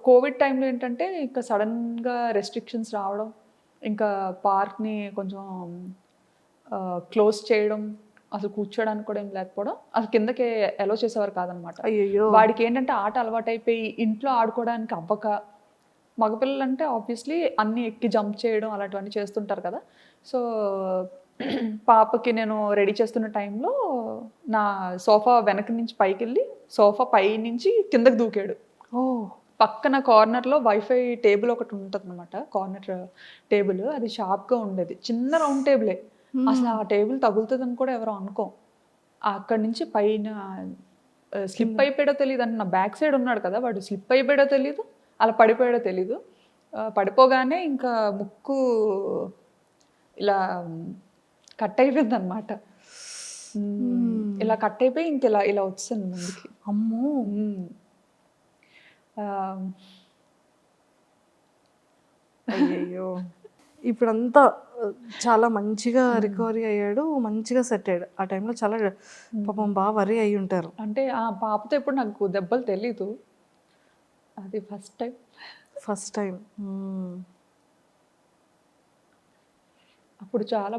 Covid టైంలో ఏంటంటే ఇంకా సడన్‌గా రెస్ట్రిక్షన్స్ రావడం, ఇంకా పార్క్‌ని కొంచెం క్లోజ్ చేయడం, అసలు కూర్చోడానికి కూడా ఏం లేకపోవడం, అసలు కిందకి అలో చేసేవారు కాదనమాట. అయ్యయ్యో! వాడికేంటంటే ఆట అలవాటైపోయి ఇంట్లో ఆడుకోవడానికి అవ్వక, మగపిల్లలంటే ఆబ్వియస్లీ అన్నీ ఎక్కి జంప్ చేయడం అలాంటివన్నీ చేస్తుంటారు కదా! సో, పాపకి నేను రెడీ చేస్తున్న టైంలో నా సోఫా వెనక నుంచి పైకెళ్ళి, సోఫా పైనుంచి కిందకి దూకాడు. ఓహ్! పక్కన కార్నర్‌లో వైఫై టేబుల్ ఒకటి ఉంటదనమాట. Corner table. అది షార్ప్‌గా ఉండేది. చిన్న రౌండ్ టేబులే. అసలు హ్మ్. ఆ టేబుల్ తగులుతదని కూడా ఎవరు అనుకోం. అక్కడి నుంచి పైన కింద. స్లిప్ అయిపోయాడో తెలీదండి. నా బ్యాక్ సైడ్ ఉన్నాడు కదా! వాడు స్లిప్ అయిపోయాడో తెలీదు. అలా పడిపోయాడో తెలీదు. పడిపోగానే ఇంకా ముక్కు ఇలా కట్ అయిపోయిందనమాట. హ్మ్. ఇలా కట్ అయిపోయి ఇంకిలా ఇలా వచ్చేసాను ముందుకి. అమ్మో! హ్మ్. ఆహ్, అయ్యయ్యో! ఇప్పుడంతా చాలా మంచిగా హ్మ్. రికవరీ అయ్యాడు. మంచిగా సెట్ అయ్యాడు. ఆ టైంలో చాలా హ్మ్. పాపం వరీ అయ్యుంటారు. అంటే ఆ పాపతో ఎప్పుడు నాకు దెబ్బలు తెలీదు. అది ఫస్ట్ టైమ్. First time. హ్మ్. అప్పుడు చాలా